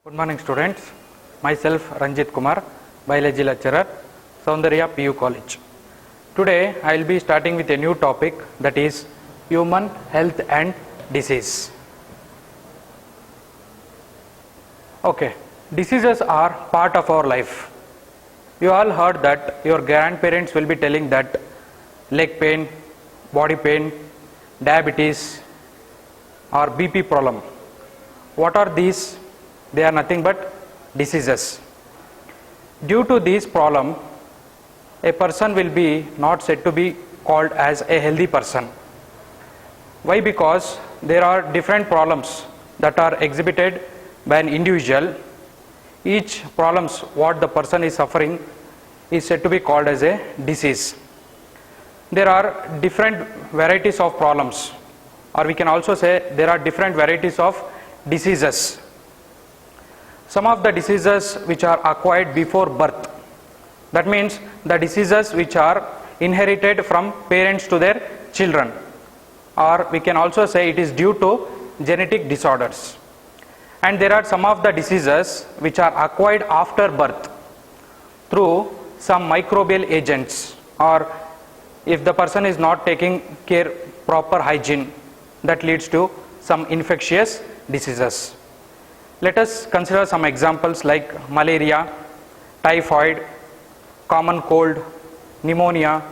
Good morning students, myself Ranjit Kumar, biology lecturer, Soundarya PU College. Today I will be starting with a new topic, that is human health and disease. Okay, diseases are part of our life. You all heard that your grandparents will be telling that leg pain, body pain, diabetes or BP problem. What are these? They are nothing but diseases. Due to this problem, a person will be not said to be called as a healthy person. Why? Because there are different problems that are exhibited by an individual. Each problems what the person is suffering is said to be called as a disease. There are different varieties of problems, or we can also say there are different varieties of diseases. Some of the diseases which are acquired before birth, that means the diseases which are inherited from parents to their children, or we can also say it is due to genetic disorders. And there are some of the diseases which are acquired after birth through some microbial agents, or if the person is not taking care proper hygiene, that leads to some infectious diseases. Let us consider some examples like malaria, typhoid, common cold, pneumonia.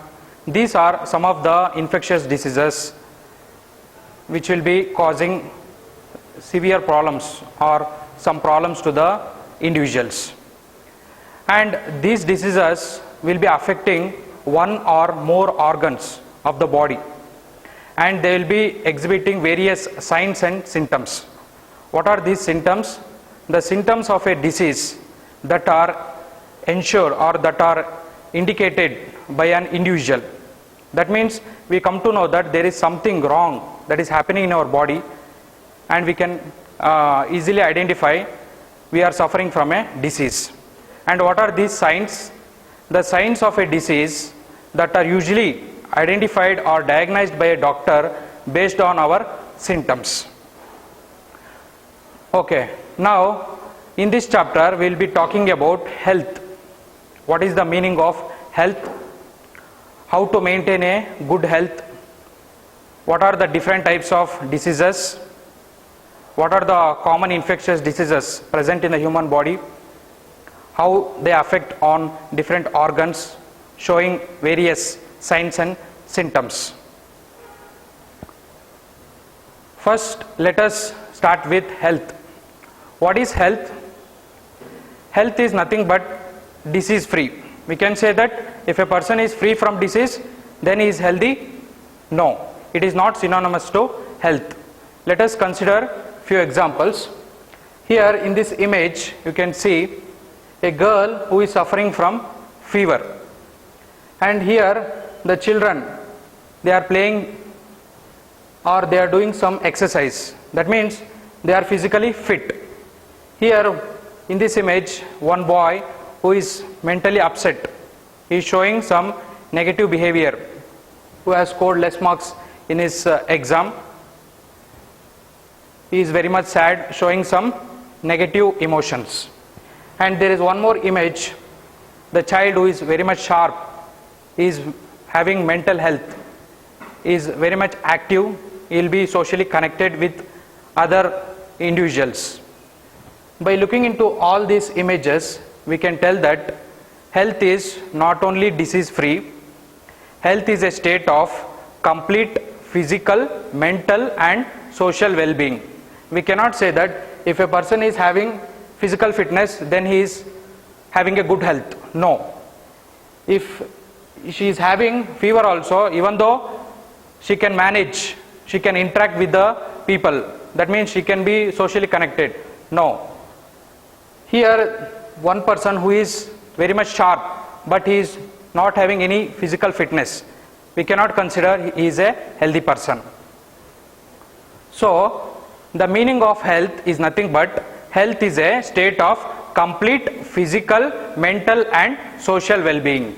These are some of the infectious diseases which will be causing severe problems or some problems to the individuals. And these diseases will be affecting one or more organs of the body, and they will be exhibiting various signs and symptoms. What are these symptoms? The symptoms of a disease that are ensured or that are indicated by an individual. That means we come to know that there is something wrong that is happening in our body, and we can easily identify we are suffering from a disease. And what are these signs? The signs of a disease that are usually identified or diagnosed by a doctor based on our symptoms. Okay, now in this chapter we will be talking about health. What is the meaning of health? How to maintain a good health? What are the different types of diseases? What are the common infectious diseases present in the human body? How they affect on different organs, showing various signs and symptoms. First, let us start with health. What is health? Health is nothing but disease free. We can say that if a person is free from disease, then he is healthy. No, it is not synonymous to health. Let us consider few examples. Here in this image you can see a girl who is suffering from fever, and here the children, they are playing or they are doing some exercise. That means they are physically fit. Here in this image, one boy who is mentally upset is showing some negative behavior, who has scored less marks in his exam. He is very much sad, showing some negative emotions. And there is one more image, the child who is very much sharp, is having mental health, is very much active, he will be socially connected with other individuals. By looking into all these images, we can tell that health is not only disease free, health is a state of complete physical, mental and social well-being. We cannot say that if a person is having physical fitness, then he is having a good health. No. If she is having fever also, even though she can manage, she can interact with the people, that means she can be socially connected. No. Here one person who is very much sharp, but he is not having any physical fitness, we cannot consider he is a healthy person. So the meaning of health is nothing but health is a state of complete physical, mental and social well-being.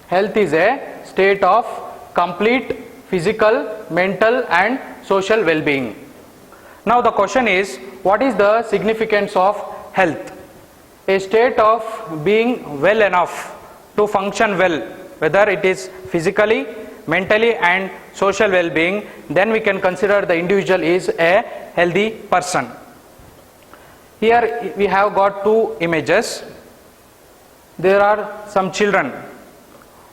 Health is a state of complete physical, mental and social well-being. Now the question is, what is the significance of health, a state of being well enough to function well, whether it is physically, mentally and social well-being, then we can consider the individual is a healthy person. Here we have got two images. There are some children.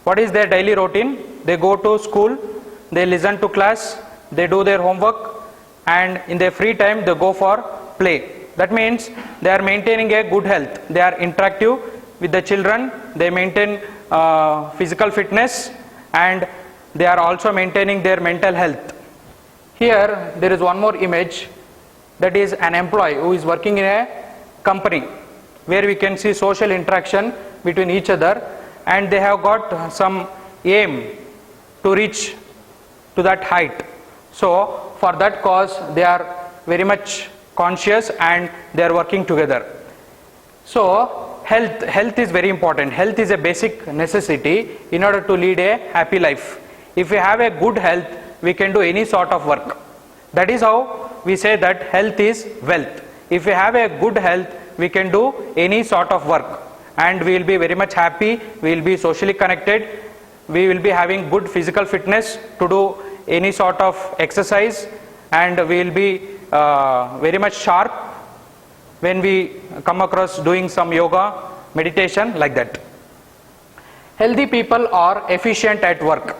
What is their daily routine? They go to school, they listen to class, they do their homework, and in their free time they go for play. That means they are maintaining a good health. They are interactive with the children, they maintain physical fitness, and they are also maintaining their mental health. Here there is one more image, that is an employee who is working in a company, where we can see social interaction between each other, and they have got some aim to reach to that height. So for that cause they are very much conscious and they are working together. So health is very important. Health is a basic necessity in order to lead a happy life. If we have a good health, we can do any sort of work. That is how we say that health is wealth. If we have a good health, we can do any sort of work and we will be very much happy, we will be socially connected, we will be having good physical fitness to do any sort of exercise, and we will be very much sharp when we come across doing some yoga, meditation, like that. Healthy people are efficient at work.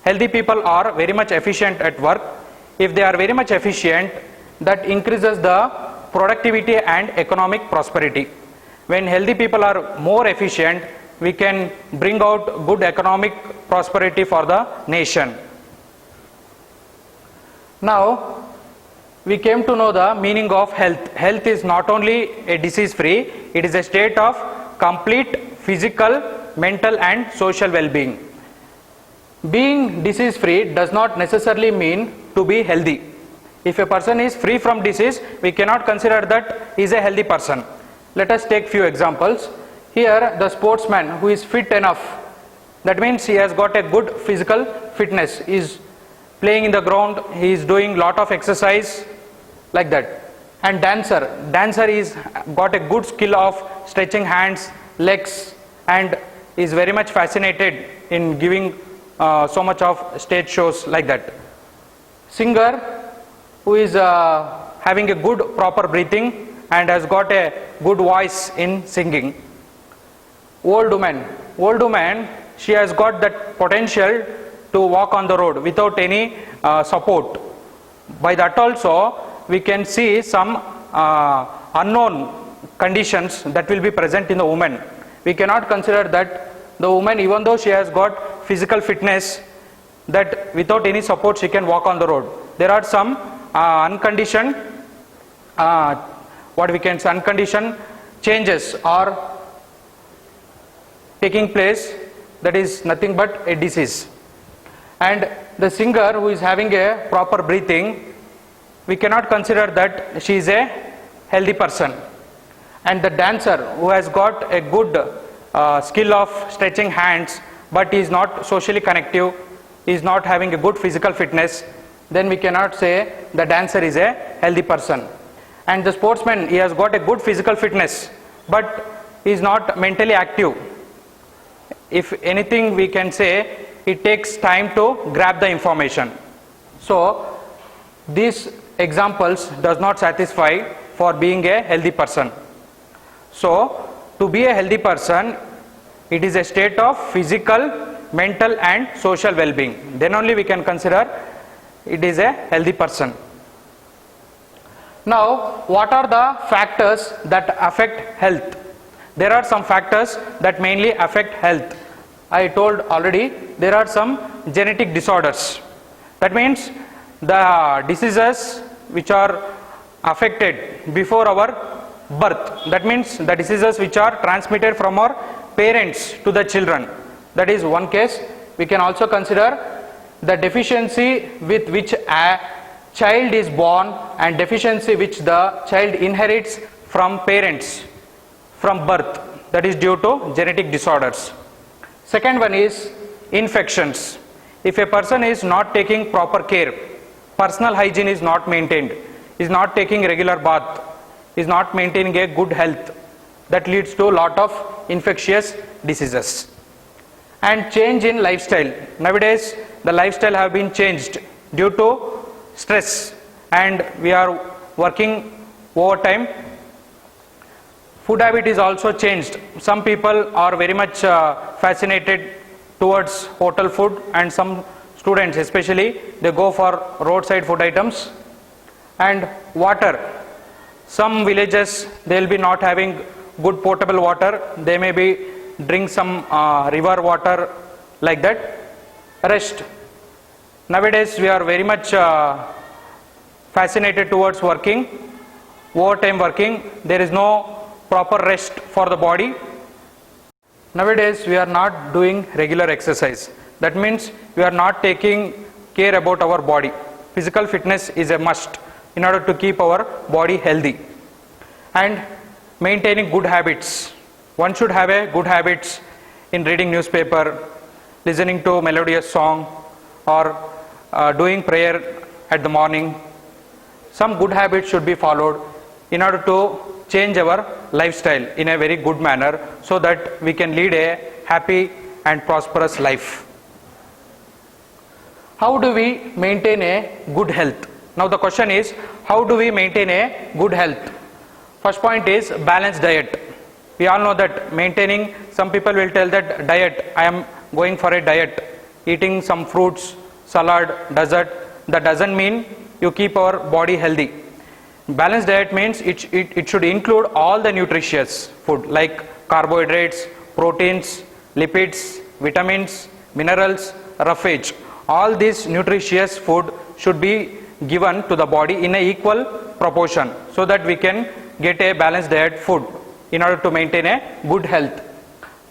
Healthy people are very much efficient at work. If they are very much efficient, that increases the productivity and economic prosperity. When healthy people are more efficient, we can bring out good economic prosperity for the nation. Now we came to know the meaning of health. Health is not only a disease free, it is a state of complete physical, mental and social well-being. Being disease free does not necessarily mean to be healthy. If a person is free from disease, we cannot consider that he is a healthy person. Let us take few examples. Here the sportsman who is fit enough, that means he has got a good physical fitness, he is playing in the ground, he is doing lot of exercise, like that. And dancer is got a good skill of stretching hands, legs, and is very much fascinated in giving so much of stage shows, like that. Singer who is having a good proper breathing and has got a good voice in singing. Old woman, she has got that potential to walk on the road without any support. By that also we can see some unknown conditions that will be present in the woman. We cannot consider that the woman, even though she has got physical fitness, that without any support she can walk on the road. There are some unconditioned unconditioned changes are taking place, that is nothing but a disease. And the singer who is having a proper breathing, we cannot consider that she is a healthy person. And the dancer who has got a good skill of stretching hands, but is not socially connective, is not having a good physical fitness, then we cannot say the dancer is a healthy person. And the sportsman, he has got a good physical fitness, but is not mentally active. If anything, we can say it takes time to grab the information. So these examples does not satisfy for being a healthy person. So to be a healthy person, it is a state of physical, mental and social well-being. Then only we can consider it is a healthy person. Now, what are the factors that affect health? There are some factors that mainly affect health. I told already, there are some genetic disorders. That means the diseases which are affected before our birth. That means the diseases which are transmitted from our parents to the children. That is one case. We can also consider the deficiency with which a child is born and deficiency which the child inherits from parents from birth, that is due to genetic disorders. Second one is infections. If a person is not taking proper care, personal hygiene is not maintained, is not taking regular bath, is not maintaining a good health, that leads to a lot of infectious diseases. And change in lifestyle. Nowadays the lifestyle have been changed due to stress, and we are working overtime. Food habit is also changed. Some people are very much fascinated towards hotel food, and some students especially, they go for roadside food items. And water, some villages they will be not having good potable water, they may be drink some river water, like that. Rest, nowadays we are very much fascinated towards working, overtime working, there is no proper rest for the body. Nowadays we are not doing regular exercise, that means we are not taking care about our body. Physical fitness is a must in order to keep our body healthy. And maintaining good habits, one should have a good habits in reading newspaper, listening to melodious song, or doing prayer at the morning. Some good habits should be followed in order to change our lifestyle in a very good manner, so that we can lead a happy and prosperous life. How do we maintain a good health? Now the question is, how do we maintain a good health? First point is balanced diet. We all know that maintaining, some people will tell that diet, I am going for a diet, eating some fruits, salad, dessert. That doesn't mean you keep our body healthy. Balanced diet means it should include all the nutritious food like carbohydrates, proteins, lipids, vitamins, minerals, roughage. All these nutritious food should be given to the body in a equal proportion, so that we can get a balanced diet food in order to maintain a good health.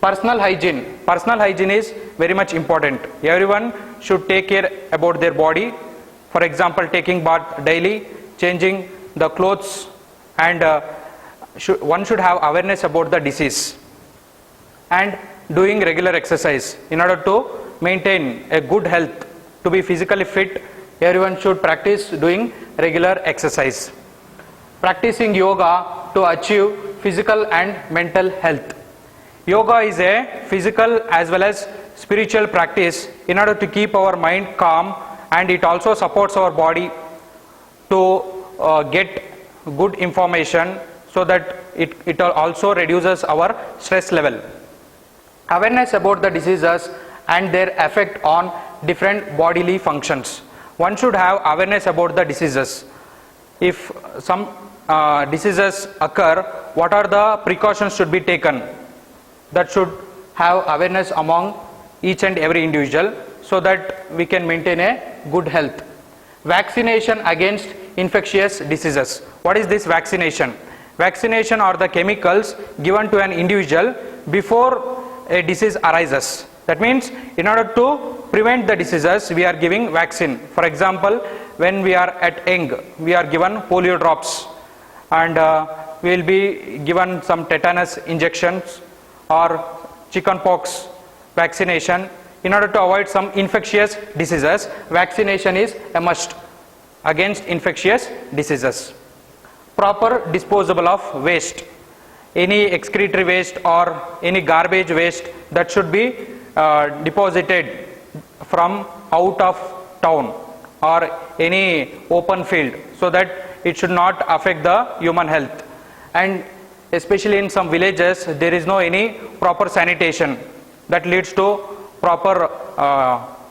Personal hygiene. Personal hygiene is very much important. Everyone should take care about their body. For example, taking bath daily, changing the clothes, and one should have awareness about the disease, and doing regular exercise in order to maintain a good health. To be physically fit, everyone should practice doing regular exercise. Practicing yoga to achieve physical and mental health. Yoga is a physical as well as spiritual practice in order to keep our mind calm, and it also supports our body to get good information, so that it also reduces our stress level. Awareness about the diseases and their effect on different bodily functions. One should have awareness about the diseases. If some diseases occur, what are the precautions should be taken? That should have awareness among each and every individual, so that we can maintain a good health. Vaccination against infectious diseases. What is this vaccination? Vaccination are the chemicals given to an individual before a disease arises. That means in order to prevent the diseases, we are giving vaccine. For example, when we are at young, we are given polio drops, and we will be given some tetanus injections or chickenpox vaccination. In order to avoid some infectious diseases, vaccination is a must against infectious diseases. Proper disposal of waste. Any excretory waste or any garbage waste, that should be deposited from out of town or any open field, so that it should not affect the human health. And especially in some villages, there is no any proper sanitation, that leads to proper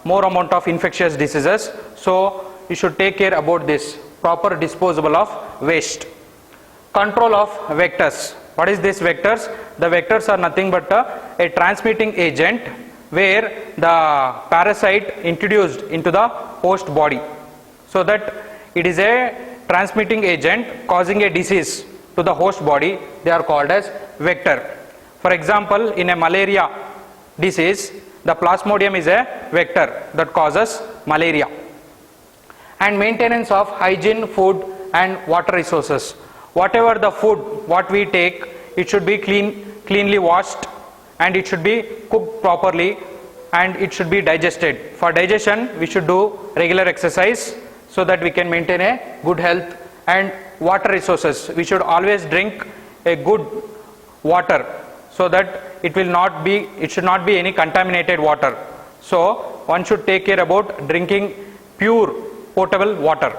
more amount of infectious diseases. So you should take care about this proper disposal of waste. Control of vectors. What is this vectors? The vectors are nothing but a transmitting agent where the parasite introduced into the host body, so that it is a transmitting agent causing a disease to the host body. They are called as vector. For example, in a malaria disease, the plasmodium is a vector that causes malaria. And maintenance of hygiene, food and water resources. Whatever the food what we take, it should be cleanly washed, and it should be cooked properly, and it should be digested. For digestion, we should do regular exercise, so that we can maintain a good health. And water resources. We should always drink a good water so that it should not be any contaminated water. So one should take care about drinking pure potable water.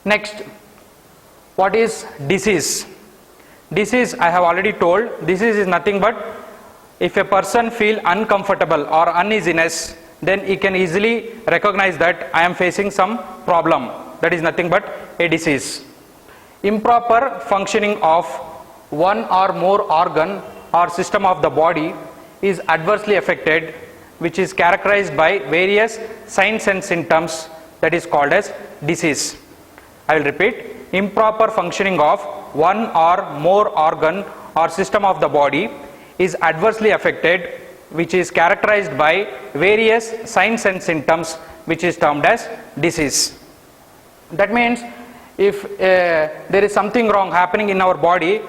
Next, what is disease? Disease, I have already told, disease is nothing but if a person feel uncomfortable or uneasiness, then he can easily recognize that I am facing some problem. That is nothing but a disease. Improper functioning of one or more organ or system of the body is adversely affected, which is characterized by various signs and symptoms, that is called as disease. I will repeat, improper functioning of one or more organ or system of the body is adversely affected, which is characterized by various signs and symptoms, which is termed as disease. That means if there is something wrong happening in our body,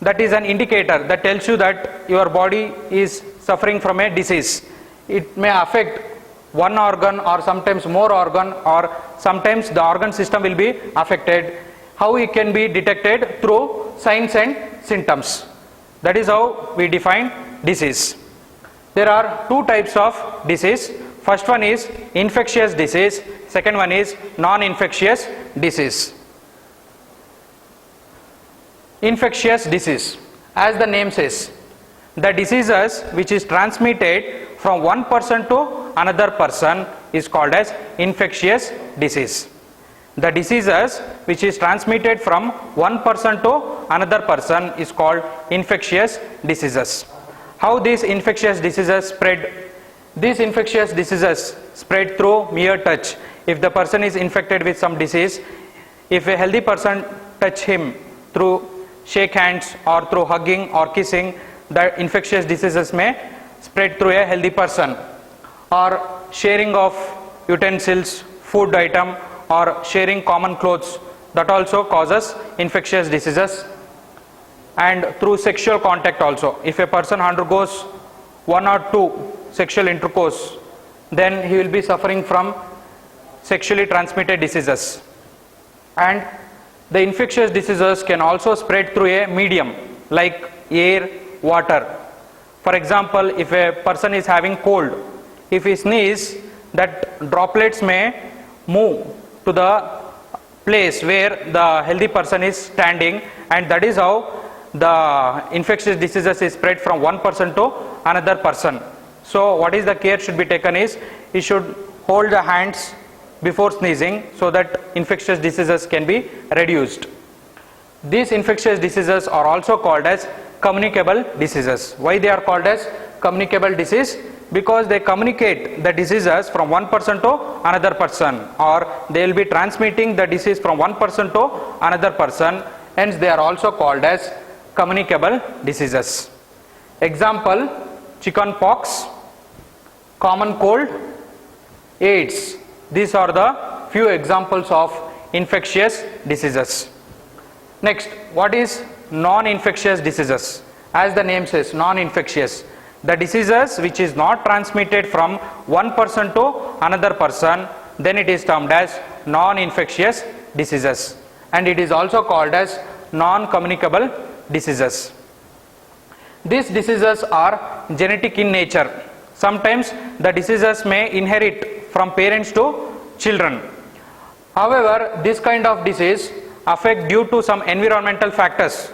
that is an indicator that tells you that your body is suffering from a disease. It may affect one organ or sometimes more organ, or sometimes the organ system will be affected. How it can be detected? Through signs and symptoms. That is how we define disease. There are two types of disease. First one is infectious disease, second one is non-infectious disease. Infectious disease, as the name says, the diseases which is transmitted from one person to another person is called as infectious disease. The diseases which is transmitted from one person to another person is called infectious diseases. How these infectious diseases spread? These infectious diseases spread through mere touch. If the person is infected with some disease, if a healthy person touch him through shake hands or through hugging or kissing, the infectious diseases may spread through a healthy person. Or sharing of utensils, food item, or sharing common clothes, that also causes infectious diseases. And through sexual contact also, if a person undergoes one or two sexual intercourse, then he will be suffering from sexually transmitted diseases. And the infectious diseases can also spread through a medium like air, water. For example, if a person is having cold, if he sneezes, that droplets may move to the place where the healthy person is standing, and that is how the infectious diseases is spread from one person to another person. So what is the care should be taken is, he should hold the hands before sneezing so that infectious diseases can be reduced. These infectious diseases are also called as communicable diseases. Why they are called as communicable disease? Because they communicate the diseases from one person to another person, or they will be transmitting the disease from one person to another person, hence they are also called as communicable diseases. Example, chicken pox, common cold, AIDS. These are the few examples of infectious diseases. Next, what is non-infectious diseases? As the name says, non-infectious. The diseases which is not transmitted from one person to another person, then it is termed as non-infectious diseases, and it is also called as non-communicable diseases. These diseases are genetic in nature. Sometimes the diseases may inherit from parents to children. However, this kind of disease affect due to some environmental factors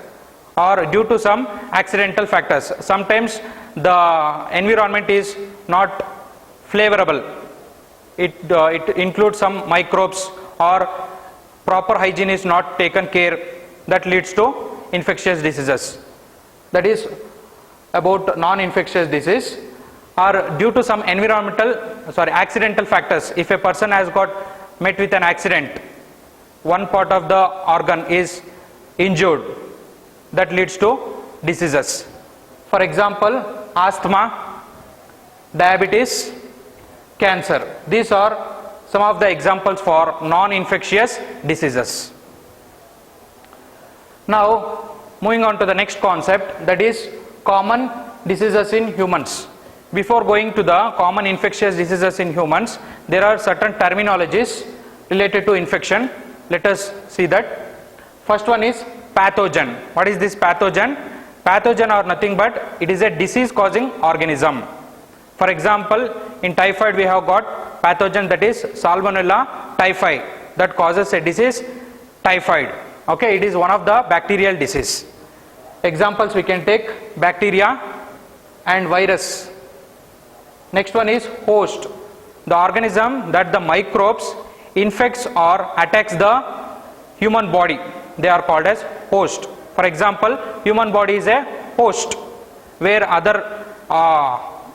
or due to some accidental factors. Sometimes the environment is not favorable. It includes some microbes, or proper hygiene is not taken care, that leads to infectious diseases. That is about non-infectious disease. Or due to some accidental factors. If a person has got met with an accident, one part of the organ is injured, that leads to diseases. For example, asthma, diabetes, cancer. These are some of the examples for non-infectious diseases. Now, moving on to the next concept, that is common diseases in humans. Before going to the common infectious diseases in humans, there are certain terminologies related to infection. Let us see that. First one is pathogen. What is this pathogen? Pathogen are nothing but it is a disease causing organism. For example, in typhoid we have got pathogen, that is Salmonella typhi, that causes a disease typhoid. Okay, it is one of the bacterial disease. Examples we can take bacteria and virus. Next one is host, the organism that the microbes infects or attacks the human body. They are called as host. For example, human body is a host where other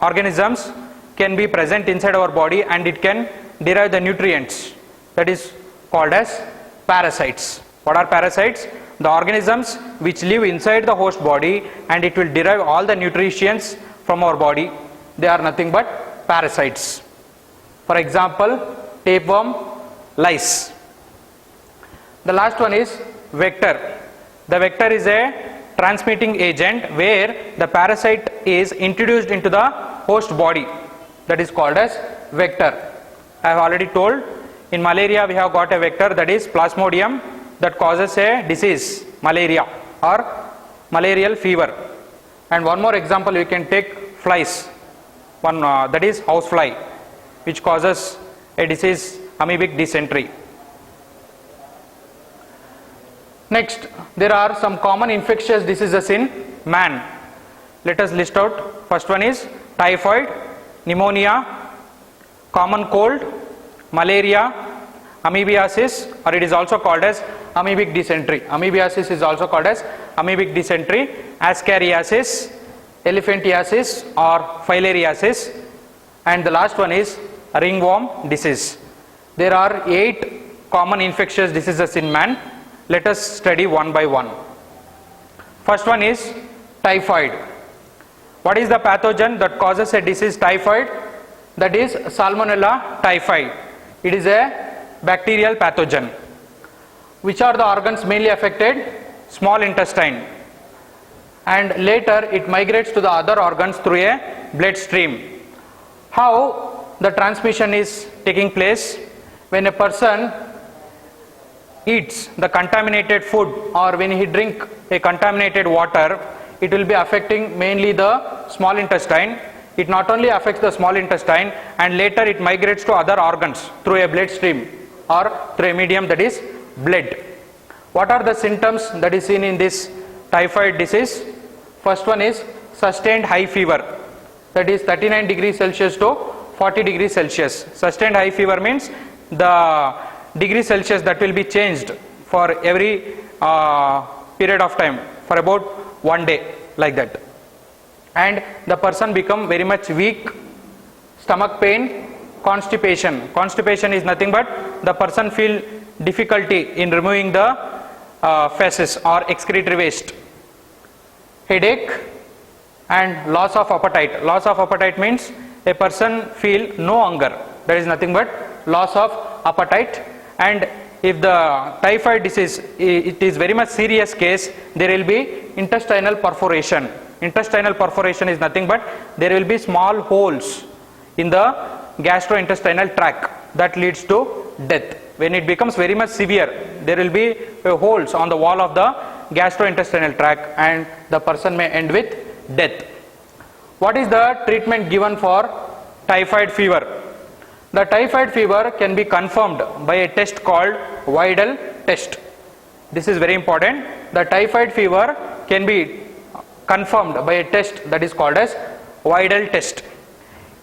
organisms can be present inside our body and it can derive the nutrients. That is called as parasites. What are parasites? The organisms which live inside the host body and it will derive all the nutrients from our body. They are nothing but parasites. For example, tapeworm, lice. The last one is vector. The vector is a transmitting agent where the parasite is introduced into the host body. That is called as vector. I have already told, in malaria we have got a vector, that is Plasmodium, that causes a disease, malaria or malarial fever. And one more example we can take, flies. One that is housefly, which causes a disease, amoebic dysentery. Next, there are some common infectious diseases in man. Let us list out. First one is typhoid, pneumonia, common cold, malaria, amoebiasis, or it is also called as amoebic dysentery. Amoebiasis is also called as amoebic dysentery, ascariasis, elephantiasis or filariasis, and the last one is ringworm disease. There are 8 common infectious diseases in man. Let us study one by one. First one is typhoid. What is the pathogen that causes a disease typhoid? That is Salmonella typhi. It is a bacterial pathogen. Which are the organs mainly affected? Small intestine. And later it migrates to the other organs through a blood stream. How the transmission is taking place? When a person eats the contaminated food or when he drink a contaminated water, it will be affecting mainly the small intestine. It not only affects the small intestine and later it migrates to other organs through a blood stream or through a medium, that is blood. What are the symptoms that is seen in this typhoid disease? First one is sustained high fever, that is 39 degrees Celsius to 40 degrees Celsius. Sustained high fever means the degree Celsius that will be changed for every period of time for about 1 day, like that. And the person become very much weak, stomach pain, constipation. Constipation is nothing but the person feel difficulty in removing the feces or excretory waste. Headache and loss of appetite. Loss of appetite means a person feel no hunger. That is nothing but loss of appetite. And if the typhoid disease, it is very much serious case, there will be intestinal perforation. Intestinal perforation is nothing but there will be small holes in the gastrointestinal tract that leads to death. When it becomes very much severe, there will be holes on the wall of the gastrointestinal tract and the person may end with death. What is the treatment given for typhoid fever? The typhoid fever can be confirmed by a test called Widal test. This is very important. The typhoid fever can be confirmed by a test that is called as Widal test.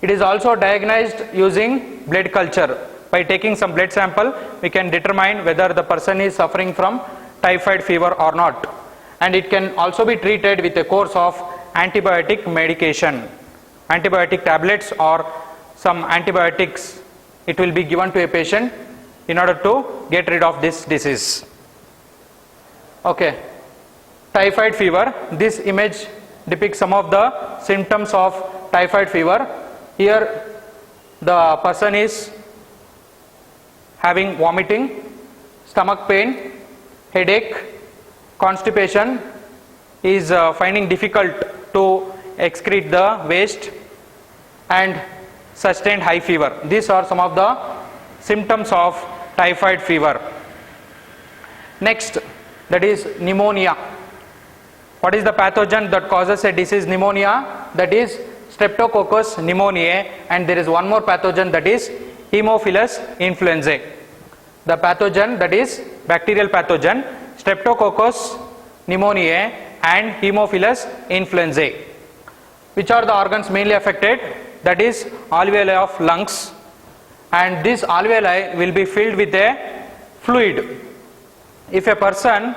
It is also diagnosed using blood culture. By taking some blood sample, we can determine whether the person is suffering from typhoid fever or not. And it can also be treated with a course of antibiotic medication. Antibiotic tablets or some antibiotics, it will be given to a patient in order to get rid of this disease. Okay, typhoid fever. This image depicts some of the symptoms of typhoid fever. Here the person is having vomiting, stomach pain, headache, constipation, is finding difficult to excrete the waste, and sustained high fever. These are some of the symptoms of typhoid fever. Next, that is pneumonia. What is the pathogen that causes a disease pneumonia? That is Streptococcus pneumoniae, and there is one more pathogen, that is Haemophilus influenzae. The pathogen, that is bacterial pathogen, Streptococcus pneumoniae and Haemophilus influenzae. Which are the organs mainly affected? That is alveoli of lungs, and this alveoli will be filled with a fluid. If a person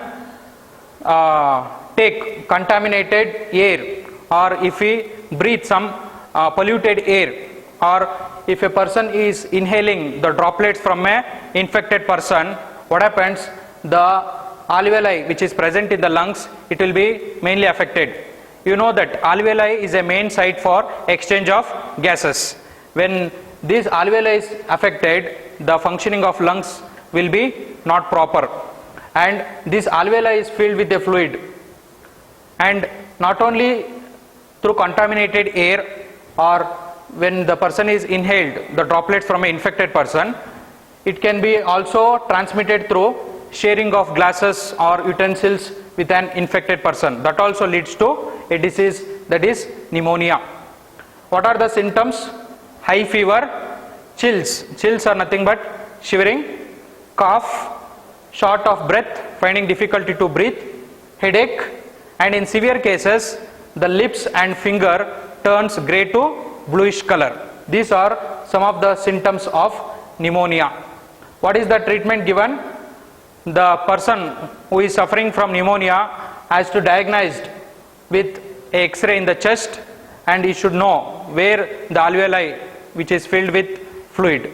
take contaminated air, or if he breathe some polluted air, or if a person is inhaling the droplets from a infected person, what happens? The alveoli which is present in the lungs, it will be mainly affected. You know that alveoli is a main site for exchange of gases. When this alveoli is affected, the functioning of lungs will be not proper, and this alveoli is filled with a fluid, and not only through contaminated air, or when the person is inhaled the droplets from an infected person, it can be also transmitted through sharing of glasses or utensils with an infected person. That also leads to a disease, that is pneumonia. What are the symptoms? High fever, chills. Chills are nothing but shivering, cough, short of breath, finding difficulty to breathe, headache, and in severe cases the lips and finger turns grey to bluish color. These are some of the symptoms of pneumonia. What is the treatment given? The person who is suffering from pneumonia has to diagnosed with a X-ray in the chest, and he should know where the alveoli which is filled with fluid,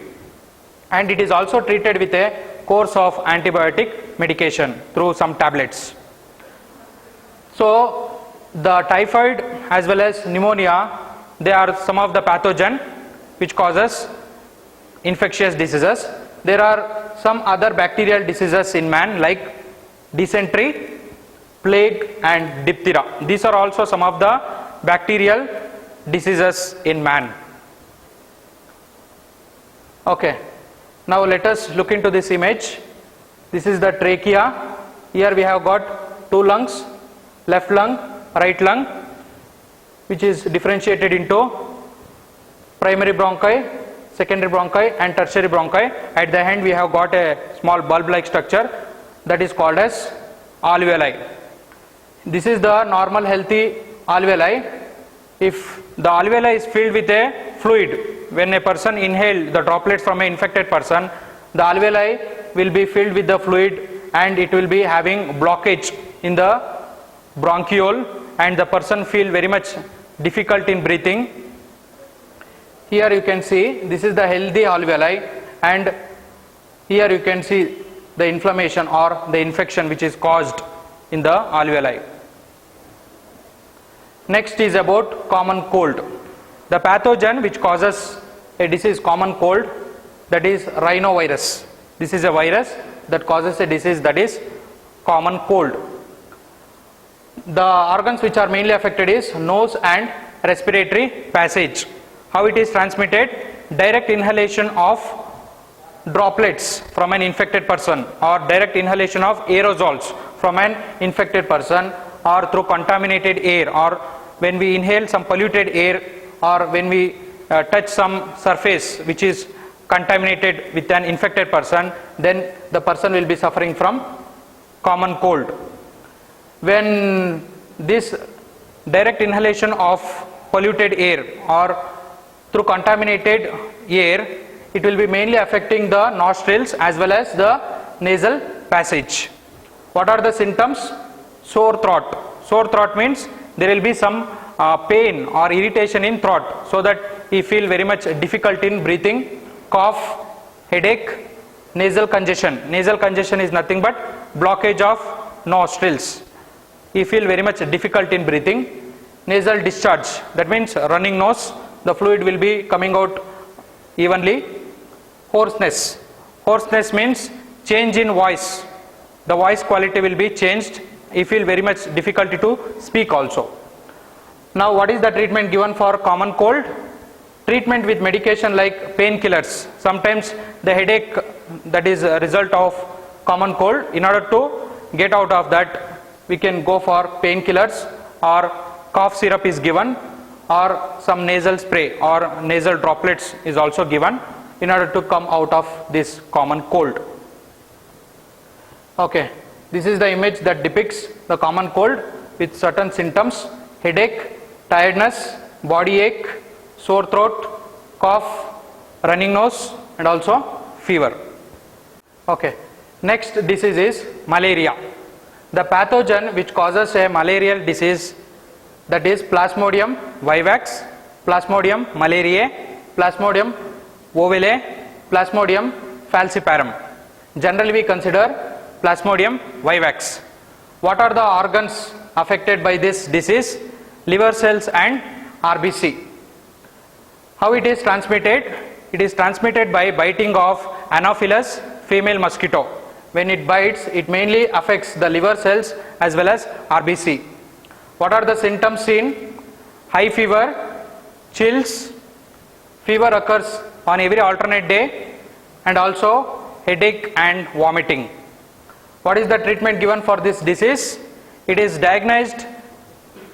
and it is also treated with a course of antibiotic medication through some tablets. So the typhoid as well as pneumonia, they are some of the pathogen which causes infectious diseases. There are some other bacterial diseases in man like dysentery, plague and diphtheria. These are also some of the bacterial diseases in man. Okay, now let us look into this image. This is the trachea. Here we have got two lungs, left lung, right lung, which is differentiated into primary bronchi, secondary bronchi and tertiary bronchi. At the end we have got a small bulb like structure that is called as alveoli. This is the normal healthy alveoli. If the alveoli is filled with a fluid, when a person inhales the droplets from an infected person, the alveoli will be filled with the fluid and it will be having blockage in the bronchiole, and the person feel very much difficult in breathing. Here you can see this is the healthy alveoli, and here you can see the inflammation or the infection which is caused in the alveoli. Next is about common cold. The pathogen which causes a disease common cold, that is rhinovirus. This is a virus that causes a disease, that is common cold. The organs which are mainly affected is nose and respiratory passage. How it is transmitted? Direct inhalation of droplets from an infected person, or direct inhalation of aerosols from an infected person, or through contaminated air, or when we inhale some polluted air, or when we touch some surface which is contaminated with an infected person, then the person will be suffering from common cold. When this direct inhalation of polluted air or through contaminated air, it will be mainly affecting the nostrils as well as the nasal passage. What are the symptoms? Sore throat. Sore throat means there will be some pain or irritation in throat, so that he feel very much difficult in breathing. Cough, headache, nasal congestion. Nasal congestion is nothing but blockage of nostrils. He feel very much difficult in breathing. Nasal discharge, that means running nose, the fluid will be coming out evenly. Hoarseness. Hoarseness means change in voice. The voice quality will be changed. He feel very much difficulty to speak also. Now what is the treatment given for common cold? Treatment with medication like painkillers. Sometimes the headache that is a result of common cold. In order to get out of that, we can go for painkillers, or cough syrup is given, or some nasal spray or nasal droplets is also given in order to come out of this common cold. Okay, this is the image that depicts the common cold with certain symptoms: headache, tiredness, body ache, sore throat, cough, running nose, and also fever. Okay, next disease is malaria. The pathogen which causes a malarial disease, that is Plasmodium vivax, Plasmodium malariae, Plasmodium ovale, Plasmodium falciparum. Generally we consider Plasmodium vivax. What are the organs affected by this disease? Liver cells and RBC. How it is transmitted? It is transmitted by biting of Anopheles female mosquito. When it bites, it mainly affects the liver cells as well as RBC. What are the symptoms seen? High fever, chills, fever occurs on every alternate day, and also headache and vomiting. What is the treatment given for this disease? It is diagnosed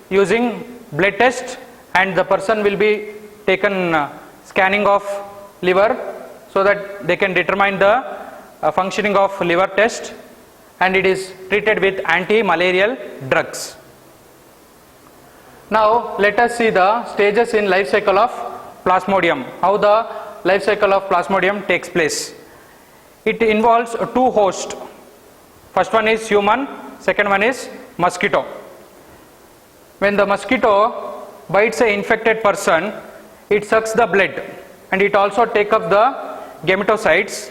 using blood test, and the person will be taken scanning of liver so that they can determine the functioning of liver test, and it is treated with anti-malarial drugs. Now let us see the stages in life cycle of Plasmodium, how the life cycle of Plasmodium takes place. It involves two hosts. First one is human, second one is mosquito. When the mosquito bites an infected person, it sucks the blood and it also takes up the gametocytes.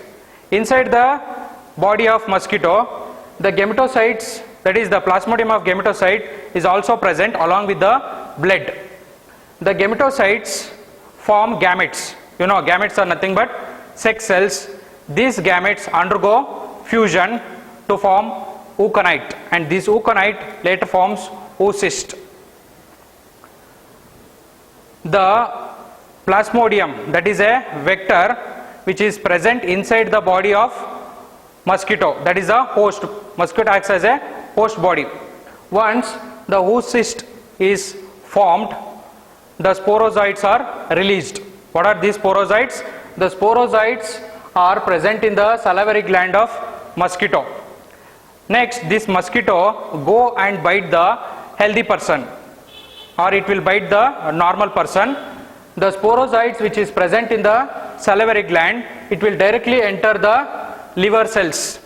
Inside the body of mosquito, the gametocytes, that is the Plasmodium of gametocyte, is also present along with the blood. The gametocytes form gametes. You know, gametes are nothing but sex cells. These gametes undergo fusion to form ooconite, and this ooconite later forms oocyst. The Plasmodium, that is a vector which is present inside the body of mosquito, that is a host. Mosquito acts as a host body. Once the oocyst is formed, the sporozoites are released. What are these sporozoites? The sporozoites are present in the salivary gland of mosquito. Next, this mosquito go and bite the healthy person, or it will bite the normal person. The sporozoites which is present in the salivary gland, it will directly enter the liver cells.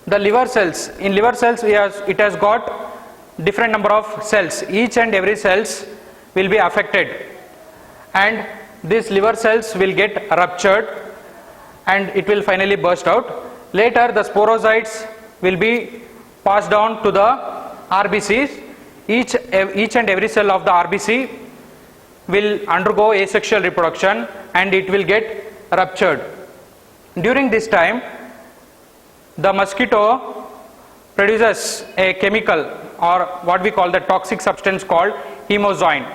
The liver cells, in liver cells it has got different number of cells. Each and every cells will be affected, and these liver cells will get ruptured and it will finally burst out. Later the sporozoites will be passed down to the RBCs. Each and every cell of the RBC will undergo asexual reproduction and it will get ruptured. During this time, the mosquito produces a chemical, or what we call the toxic substance called hemozoin,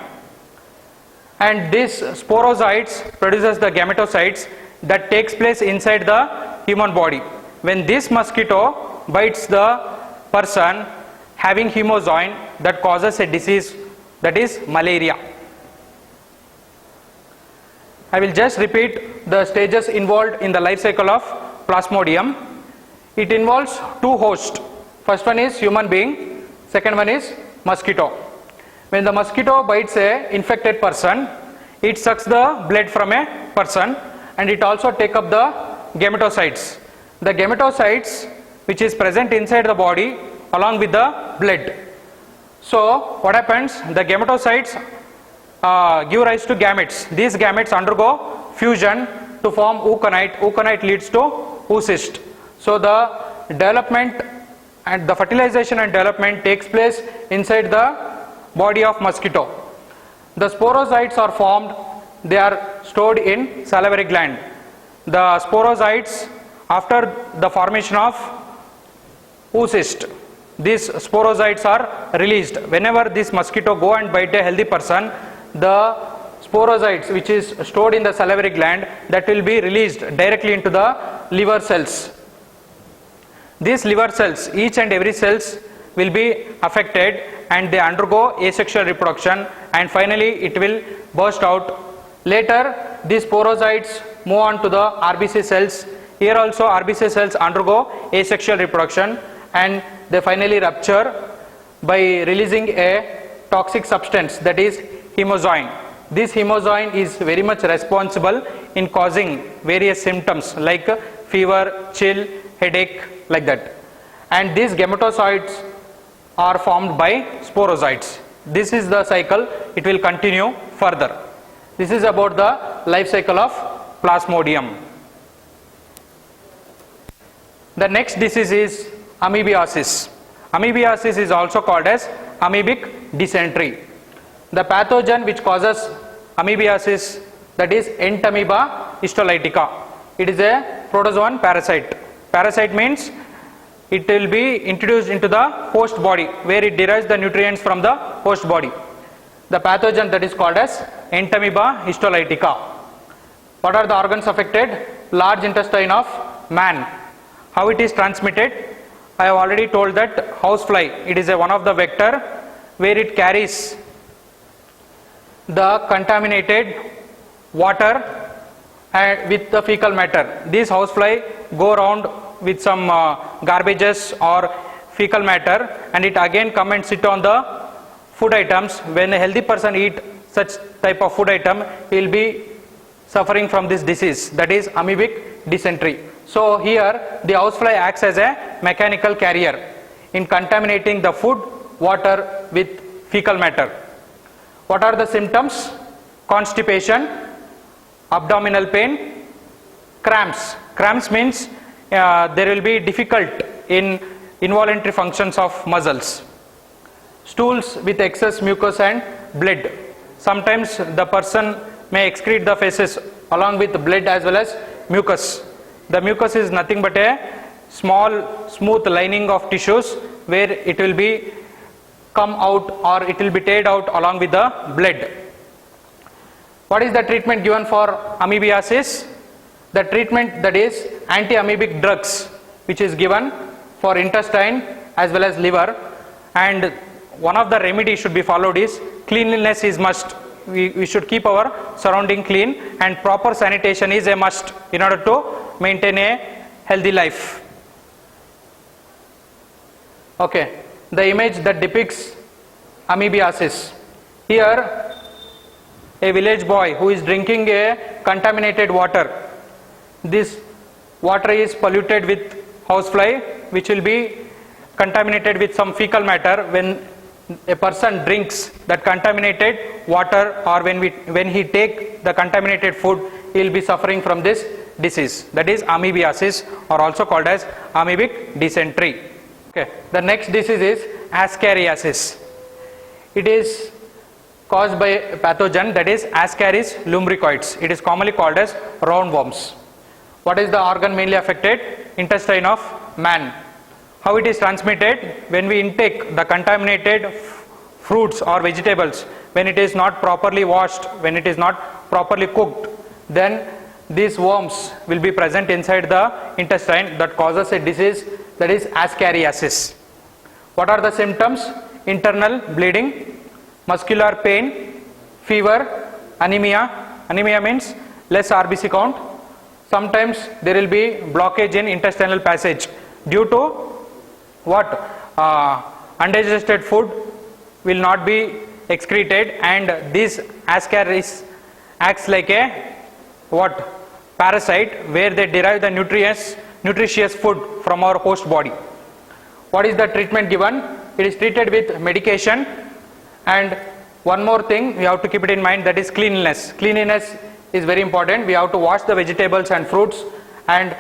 and this sporozoites produces the gametocytes that takes place inside the human body. When this mosquito bites the person having hemozoin, that causes a disease, that is malaria. I will just repeat the stages involved in the life cycle of Plasmodium. It involves two hosts. First one is human being, second one is mosquito. When the mosquito bites a infected person, it sucks the blood from a person and it also takes up the gametocytes. The gametocytes which is present inside the body along with the blood. So what happens? The gametocytes give rise to gametes. These gametes undergo fusion to form ooconite. Ooconite leads to oocyst. So the development and the fertilization and development takes place inside the body of mosquito. The sporozoites are formed. They are stored in salivary gland. The sporozoites, after the formation of oocyst, these sporozoites are released. Whenever this mosquito go and bite a healthy person, the sporozoites which is stored in the salivary gland, that will be released directly into the liver cells. These liver cells, each and every cells will be affected and they undergo asexual reproduction and finally it will burst out. Later these sporozoites move on to the RBC cells. Here also RBC cells undergo asexual reproduction and they finally rupture by releasing a toxic substance, that is hemozoin. This hemozoin is very much responsible in causing various symptoms like fever, chill, headache, like that. And these gametocytes are formed by sporozoites. This is the cycle, it will continue further. This is about the life cycle of Plasmodium. The next disease is amoebiasis. Amoebiasis is also called as amoebic dysentery. The pathogen which causes amoebiasis, that is Entamoeba histolytica. It is a protozoan parasite. Parasite means it will be introduced into the host body where it derives the nutrients from the host body. The pathogen that is called as Entamoeba histolytica. What are the organs affected? Large intestine of man. How it is transmitted? I have already told that housefly, it is one of the vector where it carries the contaminated water and with the fecal matter. These housefly go around with some garbages or fecal matter and it again come and sit on the food items. When a healthy person eat such type of food item, he will be suffering from this disease, that is amoebic dysentery. So here the housefly acts as a mechanical carrier in contaminating the food, water with fecal matter. What are the symptoms? Constipation, abdominal pain, cramps. Cramps means there will be difficult in involuntary functions of muscles. Stools with excess mucus and blood. Sometimes the person may excrete the feces along with blood as well as mucus. The mucus is nothing but a small smooth lining of tissues where it will be come out or it will be teared out along with the blood. What is the treatment given for amoebiasis? The treatment, that is anti-amoebic drugs, which is given for intestine as well as liver, and one of the remedies should be followed is cleanliness is must. We should keep our surrounding clean and proper sanitation is a must in order to maintain a healthy life. Okay, the image that depicts amoebiasis. Here a village boy who is drinking a contaminated water. This water is polluted with housefly which will be contaminated with some fecal matter. When a person drinks that contaminated water or when he take the contaminated food, he will be suffering from this disease, that is amoebiasis or also called as amoebic dysentery. Okay. The next disease is ascariasis. It is caused by a pathogen, that is Ascaris lumbricoides. It is commonly called as roundworms. What is the organ mainly affected? Intestine of man. How it is transmitted? When we intake the contaminated fruits or vegetables, when it is not properly washed, when it is not properly cooked, then these worms will be present inside the intestine that causes a disease, that is ascariasis. What are the symptoms? Internal bleeding, muscular pain, fever, anemia. Anemia means less RBC count. Sometimes there will be blockage in intestinal passage due to what? Undigested food will not be excreted and this ascaris acts like a what? Parasite where they derive the nutritious food from our host body. What is the treatment given? It is treated with medication, and one more thing we have to keep it in mind, that is cleanliness. Cleanliness is very important. We have to wash the vegetables and fruits and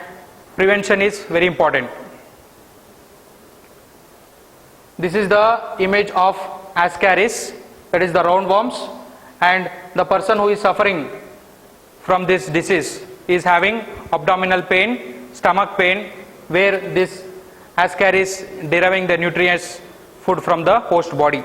prevention is very important. This is the image of ascaris, that is the roundworms, and the person who is suffering from this disease is having abdominal pain, stomach pain, where this ascaris deriving the nutrients food from the host body.